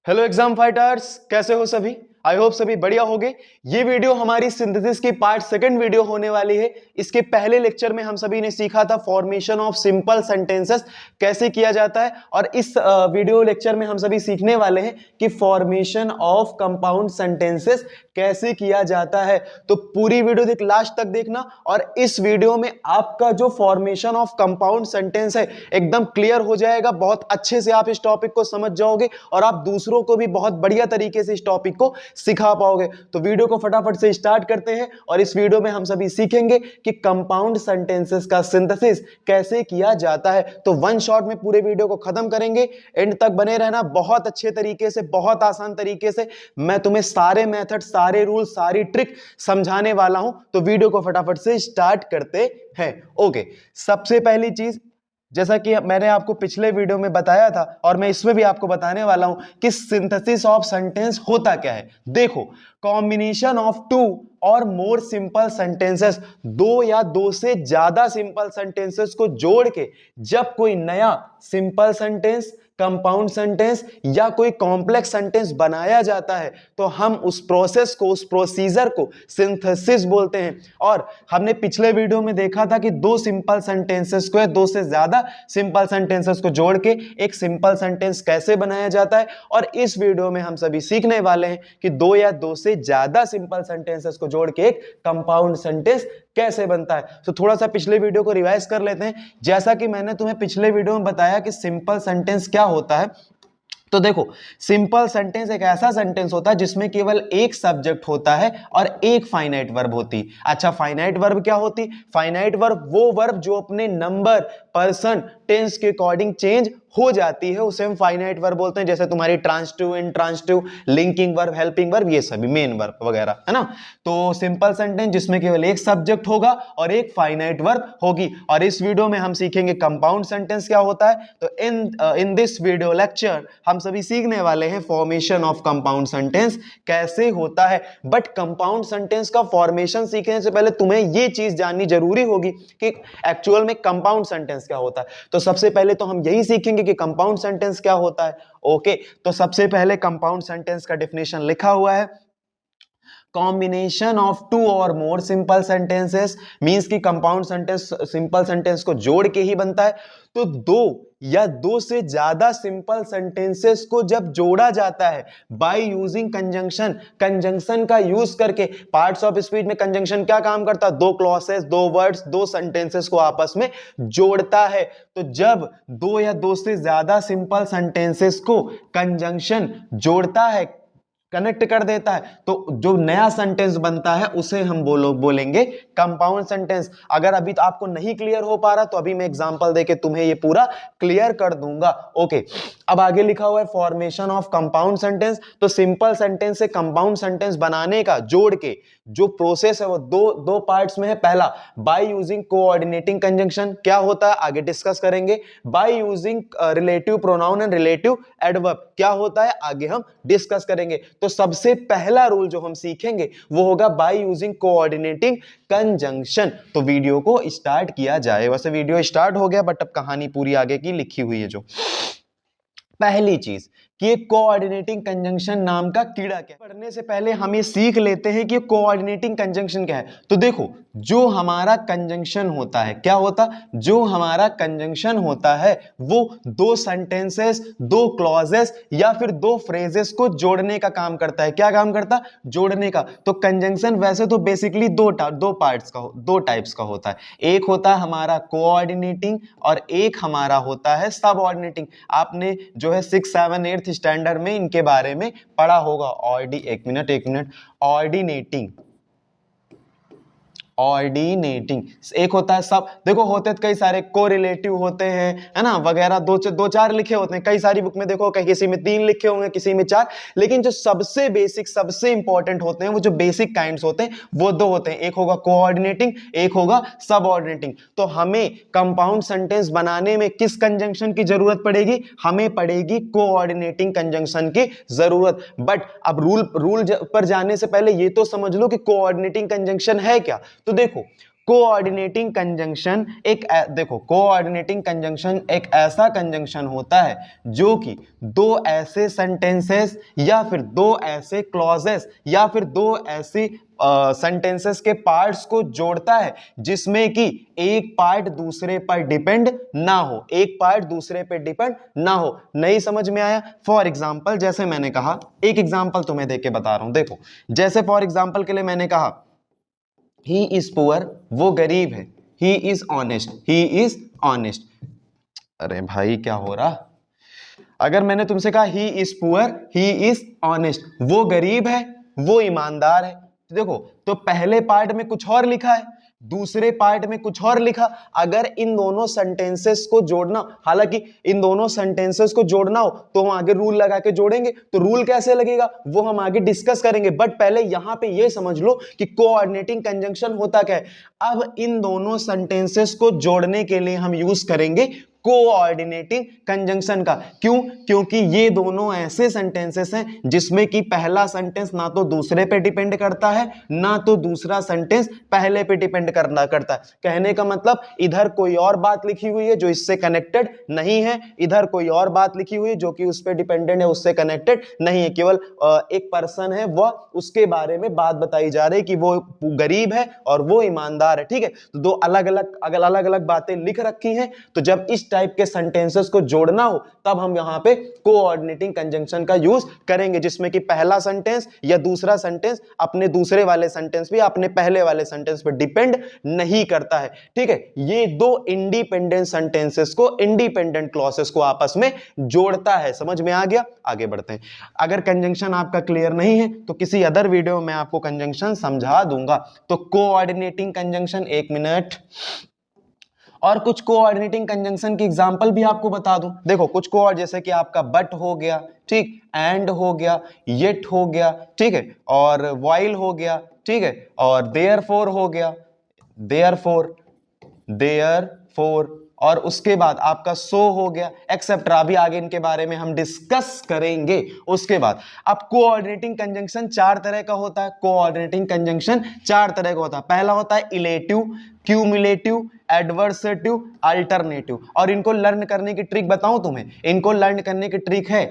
Hello exam fighters, कैसे हो सभी। आई होप सभी बढ़िया होगे। ये वीडियो हमारी सिंथेसिस की पार्ट सेकंड वीडियो होने वाली है। इसके पहले लेक्चर में हम सभी ने सीखा था फॉर्मेशन ऑफ सिंपल सेंटेंसेस कैसे किया जाता है, और इस वीडियो लेक्चर में हम सभी सीखने वाले हैं कि फॉर्मेशन ऑफ कंपाउंड सेंटेंसेस कैसे किया जाता है। तो पूरी वीडियो देख, लास्ट तक देखना, और इस वीडियो में आपका जो फॉर्मेशन ऑफ कंपाउंड सेंटेंस है एकदम क्लियर हो जाएगा। बहुत अच्छे से आप इस टॉपिक को समझ जाओगे और आप दूसरों को भी बहुत बढ़िया तरीके से इस टॉपिक को सिखा पाओगे। तो वीडियो को फटाफट से स्टार्ट करते हैं, और इस वीडियो में हम सभी सीखेंगे कि कंपाउंड सेंटेंसेस का सिंथेसिस कैसे किया जाता है। तो वन शॉट में पूरे वीडियो को खत्म करेंगे, एंड तक बने रहना। बहुत अच्छे तरीके से, बहुत आसान तरीके से मैं तुम्हें सारे मेथड, सारे रूल, सारी ट्रिक समझाने वाला हूं। तो वीडियो को फटाफट से स्टार्ट करते हैं। ओके, सबसे पहली चीज, जैसा कि मैंने आपको पिछले वीडियो में बताया था और मैं इसमें भी आपको बताने वाला हूं कि सिंथेसिस ऑफ सेंटेंस होता क्या है। देखो, कॉम्बिनेशन ऑफ टू और मोर सिंपल सेंटेंसेस, दो या दो से ज्यादा सिंपल सेंटेंसेस को जोड़ के जब कोई नया सिंपल सेंटेंस, कंपाउंड सेंटेंस या कोई कॉम्प्लेक्स सेंटेंस बनाया जाता है, तो हम उस प्रोसेस को, उस प्रोसीजर को सिंथेसिस बोलते हैं। और हमने पिछले वीडियो में देखा था कि दो सिंपल सेंटेंसेस को या दो से ज्यादा सिंपल सेंटेंसेस को जोड़ के एक सिंपल सेंटेंस कैसे बनाया जाता है। और इस वीडियो में हम सभी सीखने वाले हैं कि दो या दो से ज्यादा सिंपल सेंटेंसेस को जोड़ के एक कंपाउंड सेंटेंस कैसे बनता है। तो थोड़ा सा पिछले वीडियो को रिवाइज कर लेते हैं। जैसा कि मैंने तुम्हें पिछले वीडियो में बताया कि सिंपल सेंटेंस क्या होता है, तो देखो, सिंपल सेंटेंस एक ऐसा सेंटेंस होता है जिसमें केवल एक सब्जेक्ट होता है और एक फाइनाइट वर्ब होती। अच्छा, फाइनाइट वर्ब क्या होती? फाइनाइट वर्ब वो वर्ब जो अपने नंबर, पर्सन, टेंस के अकॉर्डिंग चेंज हो जाती है, उसे हम फाइनाइट वर्ब बोलते हैं। जैसे तुम्हारी transitive, intransitive, linking verb, helping verb, ये सभी मेन वर्ब वगैरह, है ना। तो सिंपल सेंटेंस जिसमें केवल एक सब्जेक्ट होगा और एक फाइनाइट वर्ब होगी। और इस वीडियो में हम सीखेंगे कंपाउंड सेंटेंस क्या होता है। तो इन दिस वीडियो लेक्चर हम सभी सीखने वाले हैं फॉर्मेशन ऑफ कंपाउंड सेंटेंस कैसे होता है। बट कंपाउंड सेंटेंस का फॉर्मेशन सीखने से पहले तुम्हें यह चीज जाननी जरूरी होगी कि एक्चुअल में कंपाउंड सेंटेंस क्या होता है। तो सबसे पहले तो हम यही सीखेंगे कि कंपाउंड सेंटेंस क्या होता है। ओके, तो सबसे पहले कंपाउंड सेंटेंस का डेफिनेशन लिखा हुआ है, कॉम्बिनेशन ऑफ टू और मोर सिंपल सेंटेंसेस, मींस की कंपाउंड सेंटेंस सिंपल सेंटेंस को जोड़ के ही बनता है। तो दो या दो से ज्यादा सिंपल सेंटेंसेस को जब जोड़ा जाता है बाय यूजिंग कंजंक्शन, कंजंक्शन का यूज करके। पार्ट्स ऑफ स्पीच में कंजंक्शन क्या काम करता है? दो क्लॉसेस, दो वर्ड्स, दो सेंटेंसेस को आपस में जोड़ता है। तो जब दो या दो से ज्यादा सिंपल सेंटेंसेस को कंजंक्शन जोड़ता है, कनेक्ट कर देता है, तो जो नया सेंटेंस बनता है उसे हम बोलेंगे कंपाउंड सेंटेंस। अगर अभी तो आपको नहीं क्लियर हो पा रहा तो अभी मैं एग्जांपल देके तुम्हें ये पूरा क्लियर कर दूंगा। ओके, अब आगे लिखा हुआ है फॉर्मेशन ऑफ कंपाउंड सेंटेंस। तो सिंपल सेंटेंस से कंपाउंड सेंटेंस बनाने का, जोड़ के जो प्रोसेस है वो दो पार्ट्स में है। पहला, बाय यूजिंग कोऑर्डिनेटिंग कंजंक्शन। क्या होता है आगे डिस्कस करेंगे। By using relative pronoun and relative adverb क्या होता है आगे हम डिस्कस करेंगे। तो सबसे पहला रूल जो हम सीखेंगे वो होगा बाय यूजिंग कोऑर्डिनेटिंग कंजंक्शन। तो वीडियो को स्टार्ट किया जाए। वैसे वीडियो स्टार्ट हो गया, बट अब कहानी पूरी आगे की लिखी हुई है। जो पहली चीज कि कोऑर्डिनेटिंग कंजंक्शन नाम का कीड़ा क्या है। पढ़ने से पहले हम ये सीख लेते हैं कि कोऑर्डिनेटिंग कंजंक्शन क्या है। तो देखो, जो हमारा कंजंक्शन होता है, क्या होता? जो हमारा कंजंक्शन होता है वो दो सेंटेंसेस, दो क्लॉजेस या फिर दो फ्रेजेस को जोड़ने का काम करता है। क्या काम करता? जोड़ने का। तो कंजंक्शन वैसे तो बेसिकली दो पार्ट्स का, दो टाइप्स का होता है। एक होता है हमारा कोऑर्डिनेटिंग और एक हमारा होता है सबऑर्डिनेटिंग। आपने जो है 6, 7, 8 स्टैंडर्ड में इनके बारे में पढ़ा होगा। एक मिनट, ऑर्डिनेटिंग एक होता है सब। देखो, होते तो कई सारे, कोरिलेटिव होते हैं, है ना, वगैरह दो चार लिखे होते हैं कई सारी बुक में। देखो, कहीं किसी में 3 लिखे होंगे, किसी में 4। लेकिन जो सबसे बेसिक, सबसे इंपॉर्टेंट होते हैं, वो जो बेसिक काइंड्स होते हैं वो दो होते हैं। एक होगा कोऑर्डिनेटिंग, एक होगा सबऑर्डिनेटिंग। तो हमें कंपाउंड सेंटेंस बनाने में किस कंजंक्शन की जरूरत पड़ेगी? हमें पड़ेगी कोऑर्डिनेटिंग कंजंक्शन की जरूरत। बट अब रूल पर जाने से पहले ये तो समझ लो कि कोऑर्डिनेटिंग कंजंक्शन है क्या। तो देखो, कोऑर्डिनेटिंग कंजंक्शन देखो, कोऑर्डिनेटिंग कंजंक्शन एक ऐसा कंजंक्शन होता है जो कि दो ऐसे सेंटेंसेस या फिर दो ऐसे क्लॉजेस या फिर दो ऐसी सेंटेंसेस के पार्ट्स को जोड़ता है जिसमें कि एक पार्ट दूसरे पर डिपेंड ना हो, एक पार्ट दूसरे पर डिपेंड ना हो। नहीं समझ में आया? फॉर एग्जाम्पल, जैसे मैंने कहा, एक एग्जाम्पल तुम्हें देके बता रहा हूं। देखो, जैसे फॉर एग्जाम्पल के लिए मैंने कहा ही इज पुअर, वो गरीब है। He is honest, he is honest. अरे भाई क्या हो रहा? अगर मैंने तुमसे कहा he is poor, he is honest, वो गरीब है, वो ईमानदार है, तो देखो, तो पहले पार्ट में कुछ और लिखा है, दूसरे पार्ट में कुछ और लिखा। अगर इन दोनों सेंटेंसेस को जोड़ना, हालांकि इन दोनों सेंटेंसेस को जोड़ना हो तो हम आगे रूल लगा के जोड़ेंगे, तो रूल कैसे लगेगा वो हम आगे डिस्कस करेंगे। बट पहले यहां पे ये समझ लो कि कोऑर्डिनेटिंग कंजंक्शन होता क्या है। अब इन दोनों सेंटेंसेस को जोड़ने के लिए हम यूज करेंगे कोऑर्डिनेटिंग कंजंक्शन का। क्यों? क्योंकि ये दोनों ऐसे सेंटेंसेस हैं जिसमें कि पहला सेंटेंस ना तो दूसरे पे डिपेंड करता है, ना तो दूसरा सेंटेंस पहले पे डिपेंड करता है। कहने का मतलब, इधर कोई और बात लिखी हुई है जो इससे कनेक्टेड नहीं है, इधर कोई और बात लिखी हुई है जो कि उस पे डिपेंडेंट है, उससे कनेक्टेड नहीं है। केवल एक पर्सन है, वह उसके बारे में बात बताई जा रही है कि वो गरीब है और वो ईमानदार है। ठीक है, तो दो अलग अलग बातें लिख रखी हैं। तो जब इस टाइप के सेंटेंसेस को जोड़ना हो तब हम यहां पे कोऑर्डिनेटिंग कंजंक्शन का यूज करेंगे, जिसमें कि पहला सेंटेंस या दूसरा सेंटेंस अपने दूसरे वाले सेंटेंस पे, अपने पहले वाले सेंटेंस पे डिपेंड नहीं करता है। ठीक है, ये दो इंडिपेंडेंट सेंटेंसेस को, इंडिपेंडेंट क्लॉसेस को आपस में जोड़ता है। समझ में आ गया? आगे बढ़ते हैं। अगर कंजंक्शन आपका क्लियर नहीं है तो किसी अदर वीडियो में आपको कंजंक्शन समझा दूंगा। तो कोऑर्डिनेटिंग कंजंक्शन, एक मिनट, और कुछ कोऑर्डिनेटिंग कंजंक्शन की एग्जांपल भी आपको बता दूं। देखो, कुछ को, जैसे कि आपका बट हो गया, ठीक, एंड हो गया, येट हो गया, ठीक है, और व्हाइल हो गया, ठीक है, और देयरफॉर हो गया, देयरफॉर, देयरफॉर, और उसके बाद आपका सो हो गया, एक्सेप्ट्रा। अभी आगे इनके बारे में हम डिस्कस करेंगे। उसके बाद अब कोऑर्डिनेटिंग कंजंक्शन चार तरह का होता है। कोऑर्डिनेटिंग कंजंक्शन चार तरह का होता है। पहला होता है इलेटिव, क्यूमुलेटिव, एडवर्सेटिव, अल्टरनेटिव। और इनको लर्न करने की ट्रिक बताऊं तुम्हें, इनको लर्न करने की ट्रिक है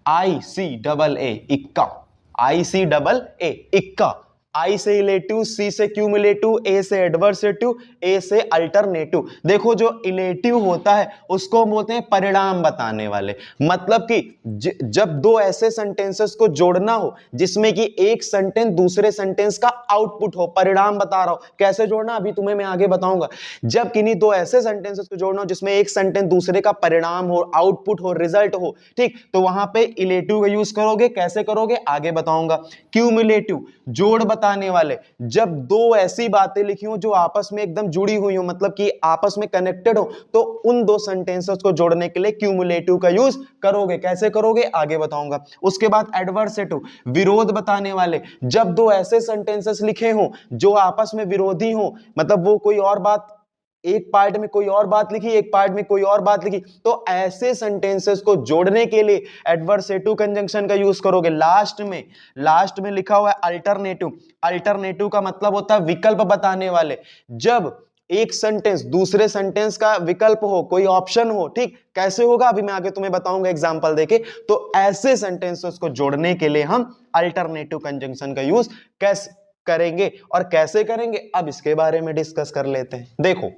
ICAA, इक्का, ICAA, इक्का। आई से इलेटिव, सी से क्यूमुलेटिव, ए से एडवर्सेटिव, ए से अल्टरनेटिव। देखो, जो इलेटिव होता है उसको बोलते हैं परिणाम बताने वाले। मतलब कि जब दो ऐसे सेंटेंसेस को जोड़ना हो जिसमें कि एक सेंटेंस दूसरे सेंटेंस का आउटपुट हो, परिणाम बता रहा हूं। कैसे जोड़ना अभी तुम्हें मैं आगे बताऊंगा। जब किन्हीं दो ऐसे सेंटेंसेस को जोड़ना हो जिसमें एक सेंटेंस दूसरे का परिणाम हो, आउटपुट हो, रिजल्ट हो, ठीक, तो वहां पे इलेटिव का यूज करोगे। कैसे करोगे आगे बताऊंगा। क्यूमुलेटिव, जोड़ बताने वाले। जब दो ऐसी बातें लिखी हो जो आपस में एकदम जुड़ी हुई हो, मतलब कि आपस में कनेक्टेड हो, तो उन दो सेंटेंसेस को जोड़ने के लिए क्यूमुलेटिव का यूज करोगे। कैसे करोगे आगे बताऊंगा। उसके बाद एडवर्सेटिव, विरोध बताने वाले। जब दो ऐसे सेंटेंसेस लिखे हो जो आपस में विरोधी हो, मतलब वो कोई और बात, एक पार्ट में कोई और बात लिखी, एक पार्ट में कोई और बात लिखी, तो ऐसे सेंटेंसेस को जोड़ने के लिए एडवर्सेटिव कंजंक्शन का यूज करोगे। लास्ट में लिखा हुआ है अल्टरनेटिव। अल्टरनेटिव का मतलब होता है विकल्प बताने वाले। जब एक सेंटेंस दूसरे सेंटेंस का विकल्प हो, कोई ऑप्शन हो, ठीक, कैसे होगा अभी मैं आगे तुम्हें बताऊंगा एग्जांपल देके। तो ऐसे सेंटेंसेस को जोड़ने के लिए हम अल्टरनेटिव कंजंक्शन का यूज कैसे करेंगे, और कैसे करेंगे अब इसके बारे में डिस्कस कर लेते हैं। देखो,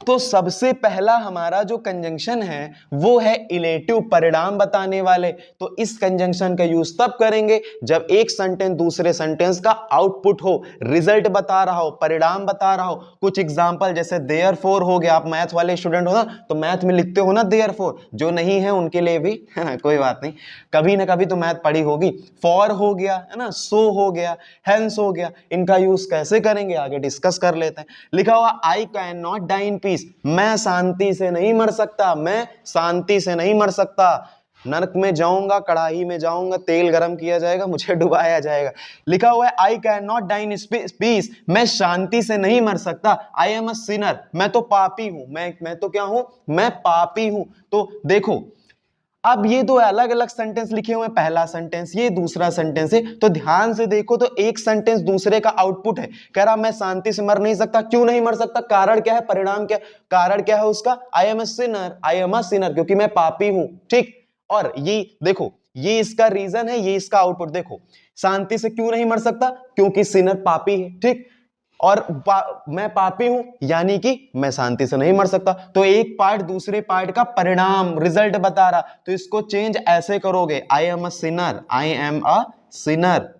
तो सबसे पहला हमारा जो कंजंक्शन है वो है इलेटिव, परिणाम बताने वाले। तो इस कंजंक्शन का यूज तब करेंगे जब एक सेंटेंस दूसरे सेंटेंस का आउटपुट हो, रिजल्ट बता रहा हो, परिणाम बता रहा हो। कुछ एग्जांपल, जैसे देयरफॉर हो गया। आप मैथ वाले स्टूडेंट हो ना, तो मैथ में लिखते हो ना देयरफॉर। जो नहीं है उनके लिए भी है ना, कोई बात नहीं, कभी ना कभी तो मैथ पढ़ी होगी। फॉर हो गया, है ना, सो हो गया, हेंस हो गया। इनका यूज कैसे करेंगे आगे डिस्कस कर लेते हैं। लिखा हुआ I cannot die in peace, मैं शांति से नहीं मर सकता, मैं शांति से नहीं मर सकता। नरक में जाऊंगा, कढ़ाई में जाऊंगा, तेल गरम किया जाएगा, मुझे डुबाया जाएगा। लिखा हुआ है I cannot die in peace, मैं शांति से नहीं मर सकता। आई एम अ सिनर, मैं तो पापी हूं। मैं तो क्या हूं? मैं पापी हूं। तो देखो, अब ये दो अलग अलग सेंटेंस लिखे हुए हैं, पहला सेंटेंस ये, दूसरा सेंटेंस है, तो ध्यान से देखो तो एक सेंटेंस दूसरे का आउटपुट है। कह रहा मैं शांति से मर नहीं सकता, क्यों नहीं मर सकता, कारण क्या है, परिणाम क्या, कारण क्या है उसका, आई am a Sinner, I am a Sinner, क्योंकि मैं पापी हूं, ठीक। और ये देखो, ये इसका रीजन है, ये इसका आउटपुट देखो, शांति से क्यों नहीं मर सकता, क्योंकि सिनर पापी है, ठीक। और मैं पापी हूं यानी कि मैं शांति से नहीं मर सकता। तो एक पार्ट दूसरे पार्ट का परिणाम, रिजल्ट बता रहा, तो इसको चेंज ऐसे करोगे, आई am a Sinner, I am a Sinner,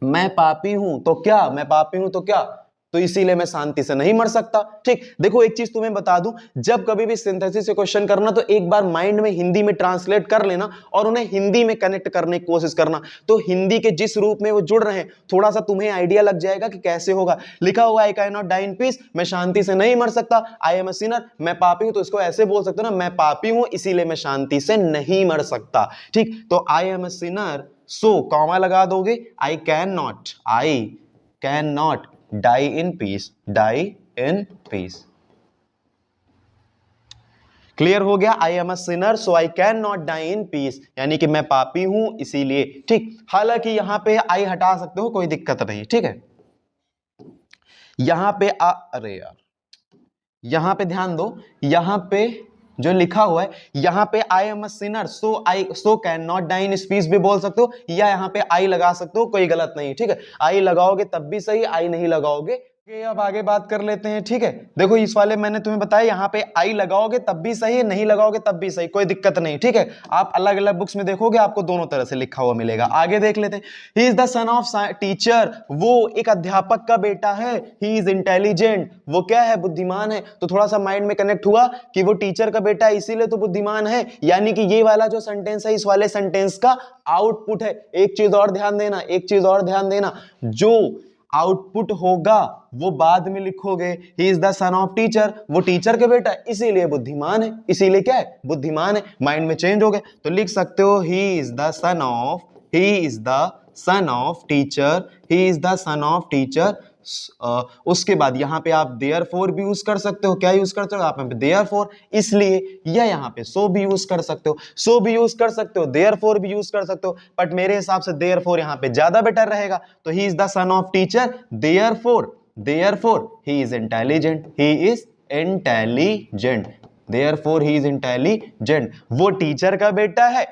मैं पापी हूं तो क्या, मैं पापी हूं तो क्या, तो इसीलिए मैं शांति से नहीं मर सकता, ठीक। देखो एक चीज तुम्हें बता दूं, जब कभी भी सिंथेसिस से क्वेश्चन करना तो एक बार माइंड में हिंदी में ट्रांसलेट कर लेना और उन्हें हिंदी में कनेक्ट करने की कोशिश करना, तो हिंदी के जिस रूप में वो जुड़ रहे हैं थोड़ा सा तुम्हें आइडिया लग जाएगा कि कैसे होगा। लिखा हुआ I cannot die in peace, मैं शांति से नहीं मर सकता, आई एम अ सिनर, मैं पापी हूं, तो इसको ऐसे बोल सकते हो ना, मैं पापी हूं इसीलिए मैं शांति से नहीं मर सकता, ठीक। तो I am a sinner, so comma लगा दोगे, I cannot die in peace, die in peace, clear हो गया। I am a sinner so I cannot die in peace, यानी कि मैं पापी हूं इसीलिए, ठीक। हालांकि यहां पे आई हटा सकते हो, कोई दिक्कत नहीं, ठीक है। यहां पे अरे यार, यहां पे ध्यान दो, यहां पे जो लिखा हुआ है, यहां पे I am a sinner so cannot die in peace भी बोल सकते हो, या यहां पे आई लगा सकते हो, कोई गलत नहीं, ठीक है। आई लगाओगे तब भी सही, आई नहीं लगाओगे। अब आगे बात कर लेते हैं, ठीक है। देखो इस वाले मैंने तुम्हें बताया, यहाँ पे आई लगाओगे तब भी सही, नहीं लगाओगे तब भी सही, कोई दिक्कत नहीं, ठीक है। आप अलग अलग बुक्स में देखोगे आपको दोनों तरह से लिखा हुआ मिलेगा। आगे देख लेते हैं, ही is the son of teacher, वो एक अध्यापक का बेटा है, ही इज इंटेलिजेंट, वो क्या है, बुद्धिमान है। तो थोड़ा सा माइंड में कनेक्ट हुआ कि वो टीचर का बेटा है इसीलिए तो बुद्धिमान है, यानी कि ये वाला जो सेंटेंस है इस वाले सेंटेंस का आउटपुट है। एक चीज और ध्यान देना, एक चीज और ध्यान देना, जो आउटपुट होगा वो बाद में लिखोगे, ही is the son of teacher, वो टीचर के बेटा है इसीलिए बुद्धिमान है, इसीलिए क्या है, बुद्धिमान है। माइंड में चेंज हो गए तो लिख सकते हो ही is the son of, he is the son of teacher, he is the son of teacher. उसके बाद यहां पे आप देयरफॉर भी यूज कर सकते हो, क्या यूज कर सकते हो आप यहाँ पे, देयरफॉर, इसलिए, या यहां पे सो भी यूज कर सकते हो, सो भी यूज कर सकते हो, देयरफॉर भी यूज कर सकते हो, बट मेरे हिसाब से देयरफॉर यहां पे ज्यादा बेटर रहेगा। तो ही is the son of teacher, therefore he is intelligent, he is intelligent, therefore he is intelligent, वो टीचर का बेटा है,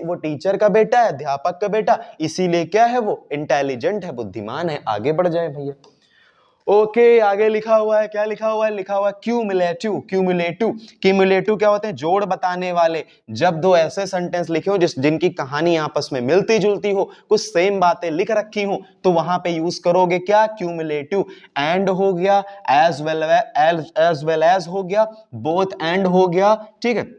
वो टीचर का बेटा है, अध्यापक का बेटा, इसीलिए क्या है, वो इंटेलिजेंट है, बुद्धिमान है। आगे बढ़ जाए भैया। ओके आगे लिखा हुआ है, क्या लिखा हुआ है, लिखा हुआ है क्यूमुलेटिव, क्यूमुलेटिव, क्यूमुलेटिव क्या होते हैं, जोड़ बताने वाले। जब दो ऐसे सेंटेंस लिखे हो जिनकी कहानी आपस में मिलती जुलती हो, कुछ सेम बातें लिख रखी हो, तो वहां पे यूज करोगे क्या, क्यूमुलेटिव। एंड हो गया, एज वेल एज हो गया, बोथ एंड हो गया, ठीक है,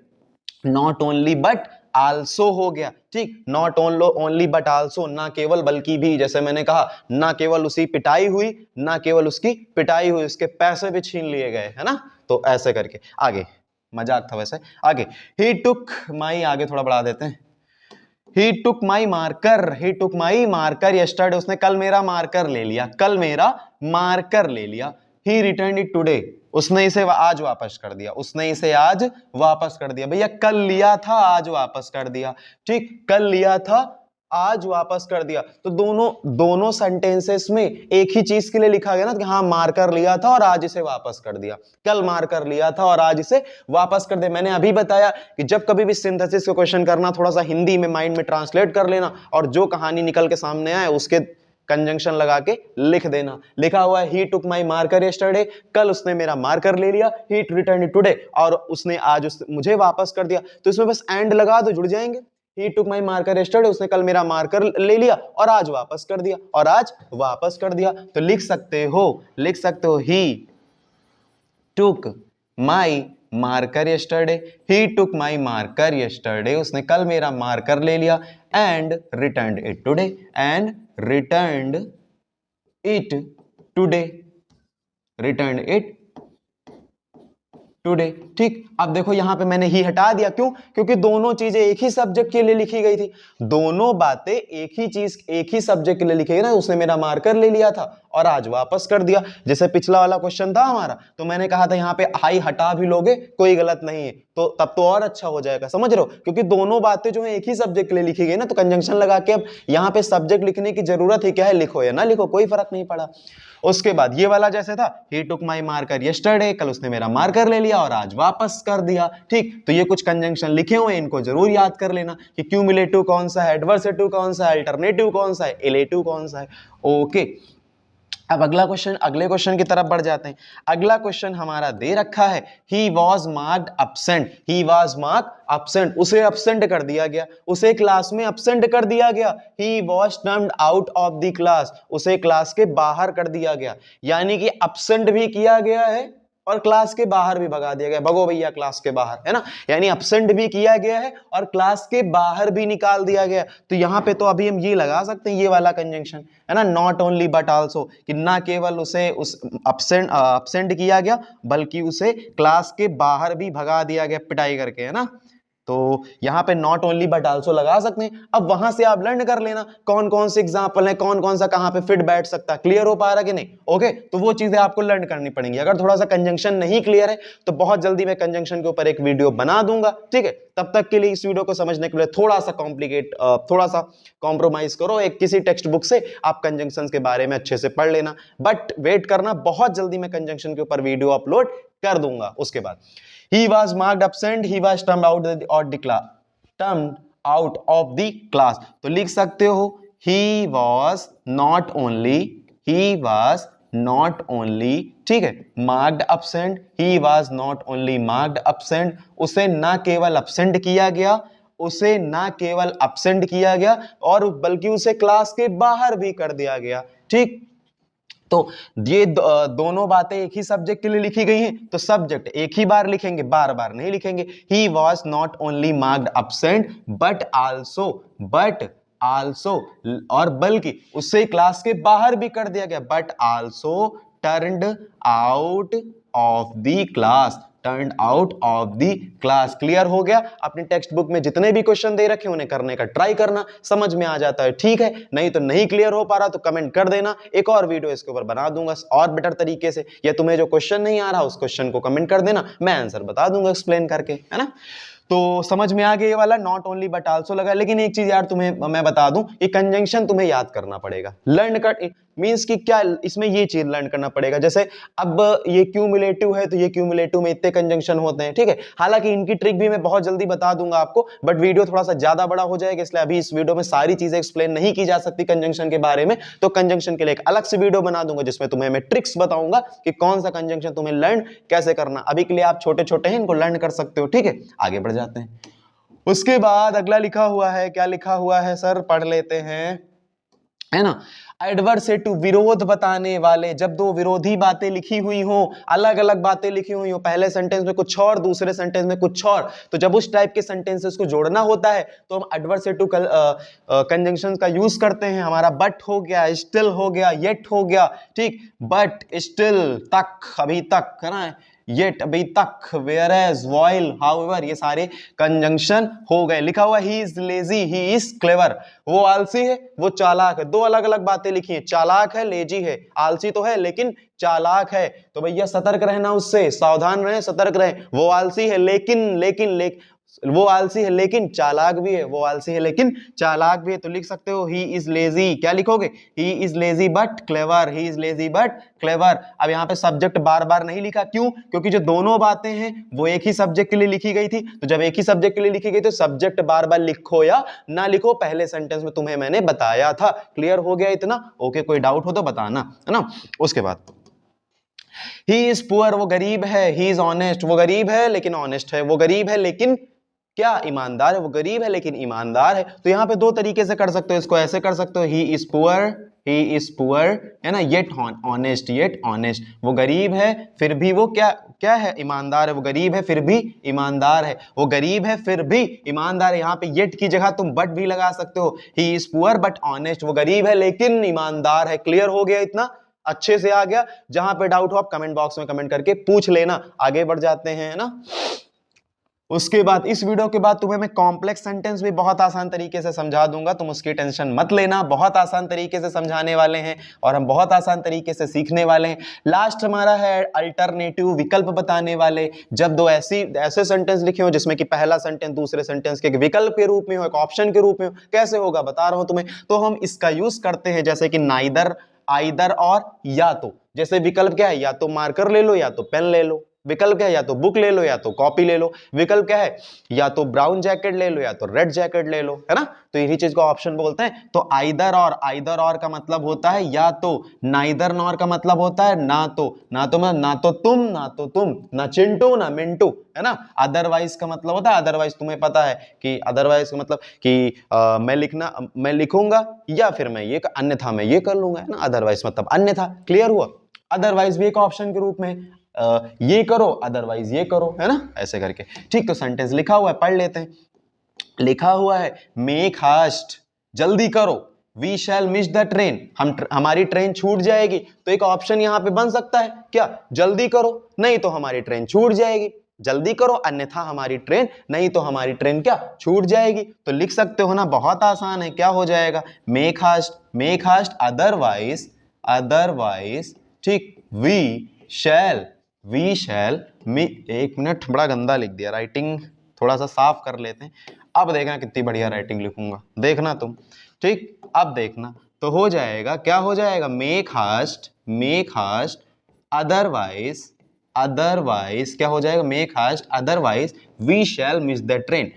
नॉट ओनली बट आल्सो हो गया, ठीक, नॉट ओनली बट आल्सो, ना केवल बल्कि भी, जैसे मैंने कहा, ना केवल उसकी पिटाई हुई, ना केवल उसकी पिटाई हुई, उसके पैसे भी छीन लिए गए, है ना। तो ऐसे करके आगे, मजाक था वैसे। आगे, ही टुक माई, आगे थोड़ा बढ़ा देते हैं, ही टुक माई मार्कर, ही टुक माई मार्कर यस्टरडे, उसने कल मेरा मार्कर ले लिया, कल मेरा मार्कर ले लिया। ही रिटर्न इट टुडे, उसने इसे आज वापस कर दिया, उसने इसे आज वापस कर दिया। भैया कल लिया था आज वापस कर दिया, ठीक, कल लिया था आज वापस कर दिया। तो दोनों सेंटेंसेस में एक ही चीज के लिए लिखा गया ना कि हाँ मार्कर लिया था और आज इसे वापस कर दिया, कल मार्कर लिया था और आज इसे वापस कर दिया। मैंने अभी बताया कि जब कभी भी सिंथेसिस का क्वेश्चन करना, थोड़ा सा हिंदी में माइंड में ट्रांसलेट कर लेना और जो कहानी निकल के सामने आए उसके कंजंक्शन लगा के लिख देना। लिखा हुआ है ही टुक माई मार्कर यस्टरडे, कल उसने मेरा मार्कर ले लिया, ही रिटर्न इट टुडे, और उसने आज मुझे वापस कर दिया। तो इसमें बस एंड लगा दो, जुड़ जाएंगे। ही टुक माई मार्कर यस्टरडे, उसने कल मेरा मार्कर ले लिया और आज वापस कर दिया, और आज वापस कर दिया। तो लिख सकते हो ही टुक माई मार्कर यस्टरडे, ही टुक माई मार्कर यस्टरडे, उसने कल मेरा मार्कर ले लिया, and returned it today, and returned it today, return it today, ठीक। अब देखो यहां पे मैंने ही हटा दिया, क्यों, क्योंकि दोनों चीजें एक ही सब्जेक्ट के लिए लिखी गई थी, दोनों बातें एक ही सब्जेक्ट के लिए लिखी गई ना, उसने मेरा मार्कर ले लिया था और आज वापस कर दिया। जैसे पिछला वाला क्वेश्चन था हमारा, तो मैंने कहा था यहाँ पे आई हटा भी लोगे कोई गलत नहीं है, तो तब तो और अच्छा हो जाएगा, समझ रहे हो, क्योंकि दोनों बातें जो है एक ही सब्जेक्ट के लिए लिखी गई ना, तो कंजंक्शन लगा के अब यहाँ पे सब्जेक्ट लिखने की जरूरत है क्या है, लिखो या ना लिखो कोई फर्क नहीं पड़ा। उसके बाद ये वाला जैसे था, ही टुक माई मार्कर यस्टरडे, कल उसने मेरा मार्कर ले लिया और आज वापस कर दिया। ठीक, तो ये कुछ कंजंक्शन लिखे हुए हैं, इनको जरूर याद कर लेना कि क्यूमुलेटिव कौन सा है, एडवर्सेटिव कौन सा है, अल्टरनेटिव कौन सा है, इलेटिव कौन सा है। ओके, अब अगला क्वेश्चन, अगले क्वेश्चन की तरफ बढ़ जाते हैं। अगला क्वेश्चन हमारा दे रखा है, he was marked absent, he was marked absent, उसे अपसेंट कर दिया गया, उसे क्लास में अपसेंट कर दिया गया। He was termed out of the class, उसे क्लास के बाहर कर दिया गया, यानी कि अपसेंट भी किया गया है और क्लास के बाहर भी भगा दिया गया, भगो भैया क्लास के बाहर, है ना, यानी अपसेंट भी किया गया है और क्लास के बाहर भी निकाल दिया गया। तो यहां पे तो अभी हम ये लगा सकते हैं, ये वाला कंजंक्शन है ना, नॉट ओनली बट आल्सो, कि ना केवल उसे उस अपसेंट किया गया बल्कि उसे क्लास के बाहर भी भगा दिया गया पिटाई करके, है ना। तो यहां पे नॉट ओनली बट आल्सो लगा सकते हैं। अब वहां से आप लर्न कर लेना कौन कौन से एग्जांपल हैं, कौन कौन सा कहां पे फिट बैठ सकता है, क्लियर हो पा रहा कि नहीं। ओके, तो वो चीजें आपको लर्न करनी पड़ेंगी। अगर थोड़ा सा कंजंक्शन नहीं क्लियर है तो बहुत जल्दी मैं कंजंक्शन के ऊपर एक वीडियो बना दूंगा, ठीक है। तब तक के लिए इस वीडियो को समझने के लिए थोड़ा सा कॉम्प्लिकेट, थोड़ा सा कॉम्प्रोमाइज करो, एक किसी टेक्स्ट बुक से आप कंजंक्शन के बारे में अच्छे से पढ़ लेना, बट वेट करना, बहुत जल्दी मैं कंजंक्शन के ऊपर वीडियो अपलोड कर दूंगा। उसके बाद he was marked absent, he was termed out of the class, termed out of the class, तो लिख सकते हो he was not only, he was not only, ठीक है, marked absent, he was not only marked absent, उसे ना केवल absent किया गया, उसे ना केवल absent किया गया और बल्कि उसे क्लास के बाहर भी कर दिया गया। ठीक, तो ये दोनों बातें एक ही सब्जेक्ट के लिए लिखी गई हैं, तो सब्जेक्ट एक ही बार लिखेंगे, बार बार नहीं लिखेंगे। He was not only marked absent but also, और बल्कि उससे क्लास के बाहर भी कर दिया गया, but also turned out of the class, turned out of the class. Clear हो गया। अपनी टेक्स्ट बुक में जितने भी क्वेश्चन दे रखे उन्हें करने का ट्राई करना, समझ में आ जाता है ठीक है, नहीं तो नहीं क्लियर हो पा रहा तो कमेंट कर देना, एक और वीडियो इसके ऊपर बना दूंगा और बेटर तरीके से, या तुम्हें जो क्वेश्चन नहीं आ रहा उस क्वेश्चन को कमेंट कर देना, मैं आंसर बता दूंगा एक्सप्लेन करके, है ना। तो समझ में आ गया ये वाला नॉट ओनली बट आल्सो लगा। लेकिन एक चीज यार तुम्हें मैं बता दूं, ये कंजंक्शन तुम्हें याद करना पड़ेगा, लर्न कर मींस कि क्या, इसमें ये चीज लर्न करना पड़ेगा। जैसे अब ये क्यूमुलेटिव है तो ये क्यूमुलेटिव में इतने कंजंक्शन होते हैं, ठीक है। हालांकि इनकी ट्रिक भी मैं बहुत जल्दी बता दूंगा आपको, बट वीडियो थोड़ा सा ज्यादा बड़ा हो जाएगा, इसलिए अभी इस वीडियो में सारी चीजें एक्सप्लेन नहीं की जा सकती कंजंक्शन के बारे में। तो कंजंक्शन के लिए एक अलग से वीडियो बना दूंगा जिसमें तुम्हें मैं ट्रिक्स बताऊंगा कि कौन सा कंजंक्शन तुम्हें लर्न कैसे करना। अभी के लिए आप छोटे छोटे हैं, इनको लर्न कर सकते हो, ठीक है। आगे बढ़ जाते हैं। उसके बाद अगला लिखा हुआ है, क्या लिखा हुआ है सर, पढ़ लेते हैं, है ना। एडवर्सेटिव, विरोध बताने वाले, जब दो विरोधी बातें लिखी हुई हो, अलग अलग बातें लिखी हुई हो, पहले सेंटेंस में कुछ और दूसरे सेंटेंस में कुछ और, तो जब उस टाइप के सेंटेंसेस को जोड़ना होता है तो हम एडवर्सेटिव कंजंक्शन का यूज करते हैं। हमारा बट हो गया, स्टिल हो गया, येट हो गया, ठीक, बट, स्टिल, तक, अभी तक, है ना, येट, अभी तक, whereas, while, however, ये सारे कंजंक्शन हो गए। लिखा हुआ he is lazy, he is clever, वो आलसी है, वो चालाक है। दो अलग अलग बातें लिखी हैं, चालाक है, लेजी है, आलसी तो है लेकिन चालाक है, तो भैया सतर्क रहना, उससे सावधान रहें, सतर्क रहें। वो आलसी है लेकिन वो आलसी है लेकिन चालाक भी है, वो आलसी है लेकिन चालाक भी है। तो लिख सकते हो ही इज लेजी, क्या लिखोगे, he is lazy but clever, he is lazy but clever. अब यहाँ पे सब्जेक्ट बार बार नहीं लिखा, क्यों, क्योंकि जो दोनों बातें हैं वो एक ही सब्जेक्ट के लिए लिखी गई थी, तो जब एक ही सब्जेक्ट के लिए लिखी गई तो सब्जेक्ट बार बार लिखो या ना लिखो, पहले सेंटेंस में तुम्हें मैंने बताया था। क्लियर हो गया इतना, ओके, कोई डाउट हो तो बताना, है ना। उसके बाद ही इज पुअर, वो गरीब है, ही इज ऑनेस्ट, वो गरीब है लेकिन ऑनेस्ट है, वो गरीब है लेकिन क्या, ईमानदार है, वो गरीब है लेकिन ईमानदार है। तो यहां पे दो तरीके से कर सकते हो, इसको ऐसे कर सकते हो, ही इज पुअर, है ना, येट ऑनेस्ट, वो गरीब है फिर भी वो क्या है, ईमानदार है, वो गरीब है फिर भी ईमानदार है, वो गरीब है फिर भी ईमानदार है। यहाँ पे येट की जगह तुम बट भी लगा सकते हो, he is poor but honest, वो गरीब है लेकिन ईमानदार है। क्लियर हो गया इतना, अच्छे से आ गया। जहां पे डाउट हो आप कमेंट बॉक्स में कमेंट करके पूछ लेना। आगे बढ़ जाते हैं, है ना। उसके बाद इस वीडियो के बाद तुम्हें मैं कॉम्प्लेक्स सेंटेंस भी बहुत आसान तरीके से समझा दूंगा, तुम उसकी टेंशन मत लेना, बहुत आसान तरीके से समझाने वाले हैं और हम बहुत आसान तरीके से सीखने वाले हैं। लास्ट हमारा है अल्टरनेटिव, विकल्प बताने वाले। जब दो ऐसे सेंटेंस लिखे हो जिसमें कि पहला सेंटेंस दूसरे सेंटेंस के एक विकल्प के रूप में हो, एक ऑप्शन के रूप में हो, कैसे होगा बता रहा हूं तुम्हें। तो हम इसका यूज करते हैं, जैसे कि नाइदर, आइदर और या तो। जैसे विकल्प क्या है, या तो मार्कर ले लो या तो पेन ले लो। विकल्प क्या है, या तो बुक ले लो या तो कॉपी ले लो। विकल्प क्या है, या तो ब्राउन जैकेट ले लो या तो रेड जैकेट ले लो, है ना। तो यही चीज को ऑप्शन बोलते हैं। तो आइदर और का मतलब होता है या तो, नाइदर नॉर का मतलब होता है ना तो, ना तो तुम, ना चिंटू ना मिंटू, है ना। अदरवाइज का मतलब होता है, अदरवाइज तुम्हें पता है कि अदरवाइज का मतलब कि मैं लिखूंगा या फिर मैं ये अन्यथा मैं ये कर लूंगा, है ना। अदरवाइज मतलब अन्यथा, क्लियर हुआ। अदरवाइज भी एक ऑप्शन के रूप में, ये करो अदरवाइज ये करो, है ना, ऐसे करके। ठीक, तो सेंटेंस लिखा हुआ है, पढ़ लेते हैं। लिखा हुआ है मेक हास्ट, जल्दी करो, we shall miss the train, हमारी ट्रेन छूट जाएगी। तो एक ऑप्शन यहां पे बन सकता है क्या, जल्दी करो, नहीं तो हमारी ट्रेन छूट जाएगी। जल्दी करो अन्यथा हमारी ट्रेन, नहीं तो हमारी ट्रेन क्या छूट जाएगी। तो लिख सकते हो ना, बहुत आसान है। क्या हो जाएगा, मेक हास्ट अदरवाइज, ठीक, वी शैल एक मिनट, बड़ा गंदा लिख दिया, राइटिंग थोड़ा सा साफ कर लेते हैं। अब देखना कितनी बढ़िया राइटिंग लिखूंगा, देखना तुम। ठीक, अब देखना तो हो जाएगा, क्या हो जाएगा, मेक हास्ट अदरवाइज क्या हो जाएगा, make haste otherwise we shall miss the train,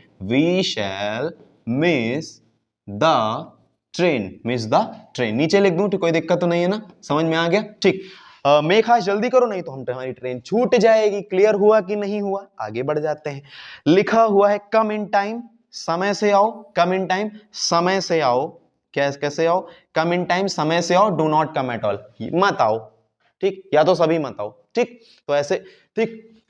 miss the train. नीचे लिख दूं, कोई दिक्कत तो नहीं है ना, समझ में आ गया। ठीक, मेक हास्ट जल्दी करो, नहीं तो हमारी ट्रेन छूट जाएगी। क्लियर हुआ कि नहीं हुआ, आगे बढ़ जाते हैं। लिखा हुआ है कम इन टाइम, समय से आओ, कम इन टाइम समय से आओ, कैसे आओ, कम इन टाइम समय से आओ, do not come at all मत आओ, ठीक, या तो सभी मत आओ। ठीक, तो ऐसे, ठीक,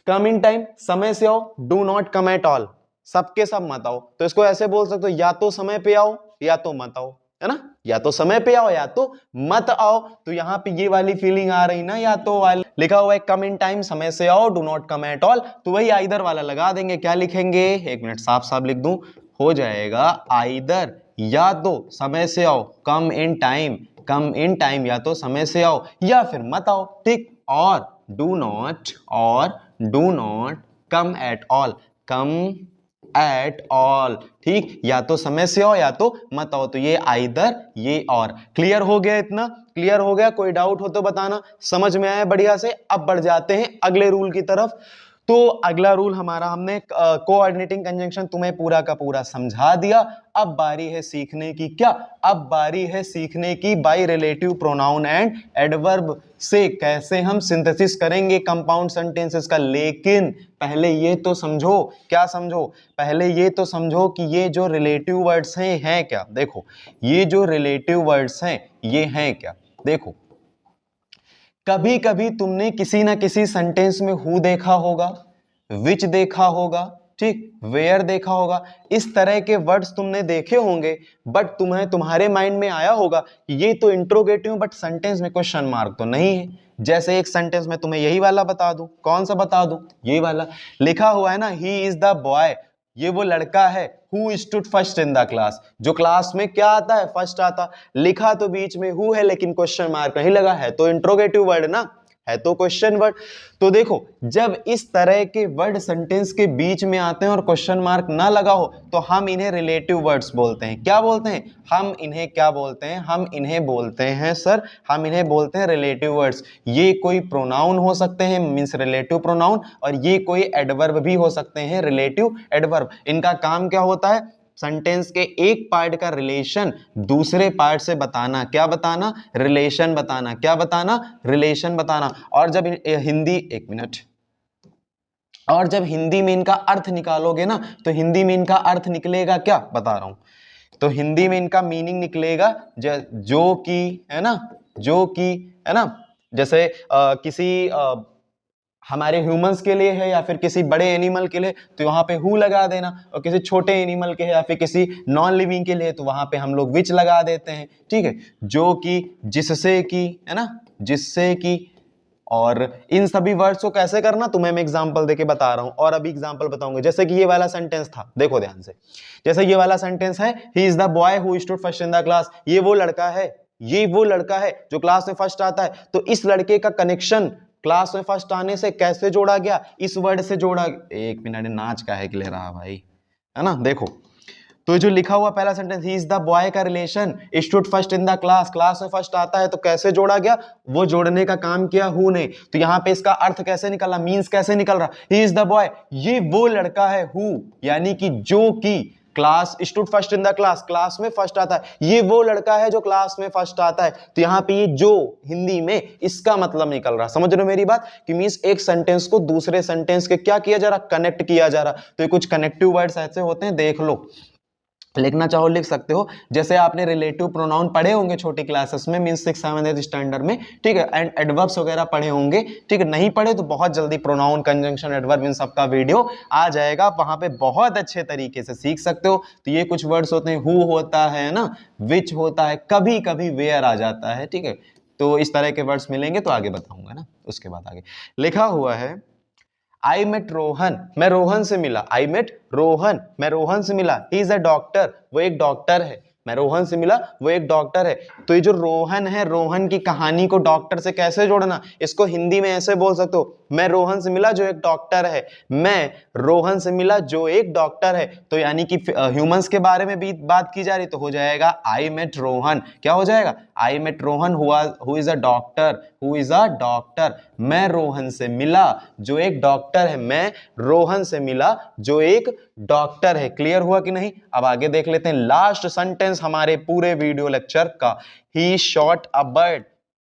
कम इन टाइम समय से आओ, do not come at all सबके सब मत आओ। तो इसको ऐसे बोल सकते हो, या तो समय पे आओ या तो मत आओ, है ना, या तो समय पे आओ या तो मत आओ। तो यहां पे ये वाली फीलिंग आ रही ना, या तो वाली। लिखा हुआ है कम इन टाइम समय से आओ, do not come at all, तो वही आइदर वाला लगा देंगे। क्या लिखेंगे, एक मिनट साफ साफ लिख दूं, हो जाएगा आइदर या तो समय से आओ, कम इन टाइम या तो समय से आओ या फिर मत आओ। ठीक, और do not come at all, ठीक, या तो समय से आओ या तो मत आओ। तो ये आइदर, ये और। क्लियर हो गया, इतना क्लियर हो गया, कोई डाउट हो तो बताना, समझ में आया बढ़िया से। अब बढ़ जाते हैं अगले रूल की तरफ। तो अगला रूल हमारा, हमने कोऑर्डिनेटिंग कंजंक्शन तुम्हें पूरा का पूरा समझा दिया। अब बारी है सीखने की, क्या, अब बारी है सीखने की by relative pronoun and adverb से कैसे हम सिंथेसिस करेंगे कंपाउंड सेंटेंसेस का। लेकिन पहले ये तो समझो, क्या समझो, पहले ये तो समझो कि ये जो रिलेटिव वर्ड्स हैं क्या। देखो, ये जो रिलेटिव वर्ड्स हैं ये हैं क्या। देखो, कभी कभी तुमने किसी ना किसी सेंटेंस में हु देखा होगा, विच देखा होगा, ठीक, वेयर देखा होगा। इस तरह के वर्ड्स तुमने देखे होंगे, बट तुम्हारे माइंड में आया होगा कि ये तो इंट्रोगेटिव, बट सेंटेंस में क्वेश्चन मार्क तो नहीं है। जैसे एक सेंटेंस में तुम्हें यही वाला बता दूं, कौन सा बता दूं, यही वाला लिखा हुआ है ना, ही इज द बॉय, ये वो लड़का है, who stood first in the class, जो क्लास में क्या आता है, फर्स्ट आता। लिखा तो बीच में हु है, लेकिन क्वेश्चन मार्क नहीं लगा है, तो इंट्रोगेटिव वर्ड ना, है तो क्वेश्चन वर्ड। तो देखो, जब इस तरह के वर्ड सेंटेंस के बीच में आते हैं और क्वेश्चन मार्क ना लगा हो, तो हम इन्हें रिलेटिव वर्ड्स बोलते हैं। क्या बोलते हैं, हम इन्हें क्या बोलते हैं, हम इन्हें बोलते हैं सर, हम इन्हें बोलते हैं रिलेटिव वर्ड्स। ये कोई प्रोनाउन हो सकते हैं, मींस रिलेटिव प्रोनाउन, और ये कोई एडवर्ब भी हो सकते हैं, रिलेटिव एडवर्ब। इनका काम क्या होता है, सेंटेंस के एक पार्ट का रिलेशन दूसरे पार्ट से बताना। क्या बताना, रिलेशन बताना। क्या बताना, रिलेशन बताना। और जब हिंदी, एक मिनट, और जब हिंदी में इनका अर्थ निकालोगे ना, तो हिंदी में इनका अर्थ निकलेगा, क्या बता रहा हूं, तो हिंदी में इनका मीनिंग निकलेगा जो कि, है ना, जो कि, है ना। जैसे किसी हमारे ह्यूमंस के लिए है या फिर किसी बड़े एनिमल के लिए, तो वहां पे हु लगा देना, और किसी छोटे एनिमल के है या फिर किसी नॉन लिविंग के लिए, तो वहां पे हम लोग विच लगा देते हैं। ठीक है, जो कि, जिससे कि, है ना, जिससे कि, और इन सभी वर्ड्स को कैसे करना तुम्हें मैं एग्जांपल देके बता रहा हूं, और अभी एग्जांपल बताऊंगा। जैसे कि ये वाला सेंटेंस था, देखो ध्यान से, जैसे ये वाला सेंटेंस है, ही is the boy who stood first in the class. ये वो लड़का है, ये वो लड़का है जो क्लास में फर्स्ट आता है। तो इस लड़के का कनेक्शन क्लास में फर्स्ट आने से कैसे जोड़ा गया, इस वर्ड से जोड़ा। एक मिनट, नाच का है कि ले रहा भाई, है ना। देखो तो जो लिखा हुआ पहला sentence, he is the boy का relation stood first in the class, class में फर्स्ट आता है, तो कैसे जोड़ा गया, वो जोड़ने का काम किया हु ने। तो यहां पे इसका अर्थ कैसे निकला, मींस कैसे निकल रहा, ही इज द बॉय, ये वो लड़का है, हु यानी कि जो कि class stood first in the class, class में फर्स्ट आता है, ये वो लड़का है जो क्लास में फर्स्ट आता है। तो यहां पे ये जो हिंदी में इसका मतलब निकल रहा, समझ रहे हो मेरी बात, कि मींस एक सेंटेंस को दूसरे सेंटेंस के क्या किया जा रहा, कनेक्ट किया जा रहा। तो ये कुछ कनेक्टिव वर्ड्स ऐसे होते हैं, देख लो, लिखना चाहो लिख सकते हो। जैसे आपने रिलेटिव प्रोनाउन पढ़े होंगे छोटी क्लासेस में, मींस 6, 7, 8 स्टैंडर्ड में, ठीक है, एंड एडवर्ब्स वगैरह पढ़े होंगे, ठीक है। नहीं पढ़े तो बहुत जल्दी प्रोनाउन, कंजंक्शन, एडवर्ब इन सब का वीडियो आ जाएगा, वहां पे बहुत अच्छे तरीके से सीख सकते हो। तो ये कुछ वर्ड्स होते हैं, हु होता है ना, विच होता है, कभी कभी वेयर आ जाता है, ठीक है। तो इस तरह के वर्ड्स मिलेंगे तो आगे बताऊंगा ना। उसके बाद आगे लिखा हुआ है, आई मेट रोहन, मैं रोहन से मिला। आई मेट रोहन, मैं रोहन से मिला। ही इज अ डॉक्टर, वो एक डॉक्टर है। मैं रोहन से मिला, वो एक डॉक्टर है। तो ये जो रोहन है, रोहन की कहानी को डॉक्टर से कैसे जोड़ना, इसको हिंदी में ऐसे बोल सकते हो, मैं रोहन से मिला जो एक डॉक्टर है, मैं रोहन से मिला जो एक डॉक्टर है। तो यानी कि ह्यूमंस के बारे में भी बात की जा रही, तो हो जाएगा आई मेट रोहन। क्या हो जाएगा, I met Rohan who is a doctor, who is a doctor. मैं रोहन से मिला जो एक डॉक्टर है, मैं रोहन से मिला जो एक डॉक्टर है। क्लियर हुआ कि नहीं। अब आगे देख लेते हैं लास्ट सेंटेंस हमारे पूरे वीडियो लेक्चर का, he shot a bird,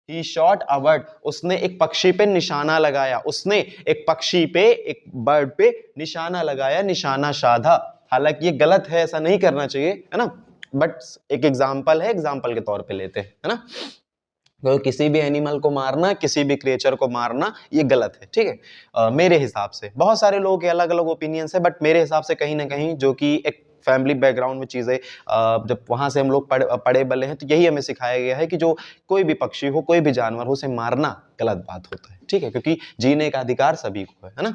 he shot a bird, उसने एक पक्षी पे निशाना लगाया, उसने एक पक्षी पे, एक बर्ड पे निशाना लगाया, निशाना साधा। हालांकि ये गलत है, ऐसा नहीं करना चाहिए, है ना, बट एक एग्जाम्पल है, एग्जाम्पल के तौर पे लेते हैं, है ना। तो किसी भी एनिमल को मारना, किसी भी क्रिएचर को मारना, ये गलत है, ठीक है। मेरे हिसाब से, बहुत सारे लोगों के अलग अलग ओपिनियंस है, बट मेरे हिसाब से कहीं ना कहीं, जो कि एक फैमिली बैकग्राउंड में चीजें, जब वहां से हम लोग पढ़े बले हैं, तो यही हमें सिखाया गया है कि जो कोई भी पक्षी हो, कोई भी जानवर हो, उसे मारना गलत बात होता है, ठीक है, क्योंकि जीने का अधिकार सभी को है ना।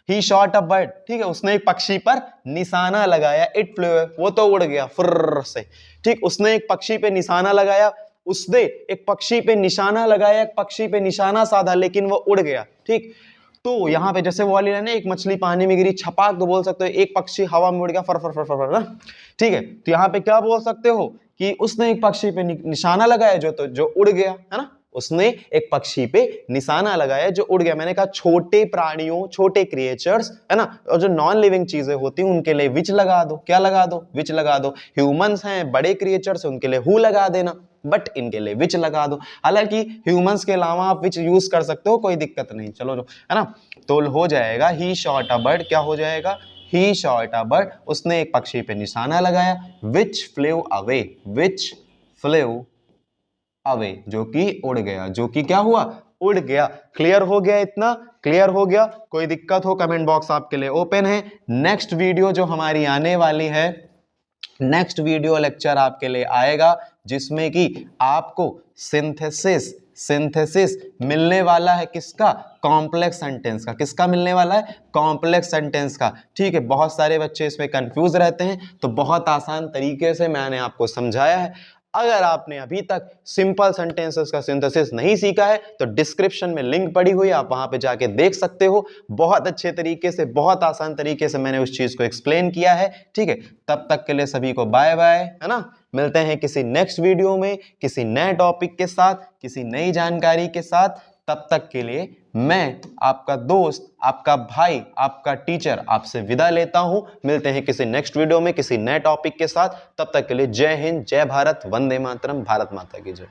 ही शॉट अ बर्ड, ठीक है, उसने एक पक्षी पर निशाना लगाया, इट फ्लेव, वो तो उड़ गया फुर्र से, ठीक। उसने एक पक्षी पे निशाना लगाया, उसने एक पक्षी पे निशाना लगाया, एक पक्षी पे निशाना साधा, लेकिन वो उड़ गया, ठीक। तो यहां पे जैसे वो वाली है ना, एक मछली पानी में गिरी छपाक, तो बोल सकते हो एक पक्षी हवा में उड़ गया फर फर फर फर फर, ना, ठीक है। तो यहां पे क्या बोल सकते हो कि उसने एक पक्षी पे निशाना लगाया जो उड़ गया, है ना। उसने एक पक्षी पे निशाना लगाया जो उड़ गया। मैंने कहा छोटे प्राणियों, छोटे क्रिएचर्स, है ना, और जो नॉन लिविंग चीजें होती हैं उनके लिए विच लगा दो, क्या लगा दो, विच लगा दो। ह्यूमंस हैं, बड़े क्रिएचर्स, उनके लिए हु लगा देना, बट इनके लिए विच लगा दो। हालांकि ह्यूमंस के अलावा आप विच यूज कर सकते हो, कोई दिक्कत नहीं, चलो जो है ना। तो हो जाएगा ही शॉट अ बर्ड, क्या हो जाएगा, ही शॉट अ बर्ड, उसने एक पक्षी पे निशाना लगाया, विच फ्लेव अवे, विच फ्लेव अवे, जो कि उड़ गया, जो कि क्या हुआ, उड़ गया। क्लियर हो गया, इतना क्लियर हो गया। कोई दिक्कत हो, कमेंट बॉक्स आपके लिए ओपन है। नेक्स्ट वीडियो जो हमारी आने वाली है, नेक्स्ट वीडियो लेक्चर आपके लिए आएगा जिसमें कि आपको सिंथेसिस, सिंथेसिस मिलने वाला है, किसका, कॉम्प्लेक्स सेंटेंस का। किसका मिलने वाला है, कॉम्प्लेक्स सेंटेंस का, ठीक है। बहुत सारे बच्चे इसमें कंफ्यूज रहते हैं, तो बहुत आसान तरीके से मैंने आपको समझाया है। अगर आपने अभी तक सिंपल सेंटेंसेस का सिंथेसिस नहीं सीखा है, तो डिस्क्रिप्शन में लिंक पड़ी हुई है, आप वहां पे जाके देख सकते हो। बहुत अच्छे तरीके से, बहुत आसान तरीके से मैंने उस चीज को एक्सप्लेन किया है, ठीक है। तब तक के लिए सभी को बाय बाय, है ना। मिलते हैं किसी नेक्स्ट वीडियो में, किसी नए टॉपिक के साथ, किसी नई जानकारी के साथ। तब तक के लिए मैं आपका दोस्त, आपका भाई, आपका टीचर आपसे विदा लेता हूं। मिलते हैं किसी नेक्स्ट वीडियो में, किसी नए टॉपिक के साथ। तब तक के लिए जय हिंद, जय भारत, वंदे मातरम, भारत माता की जय।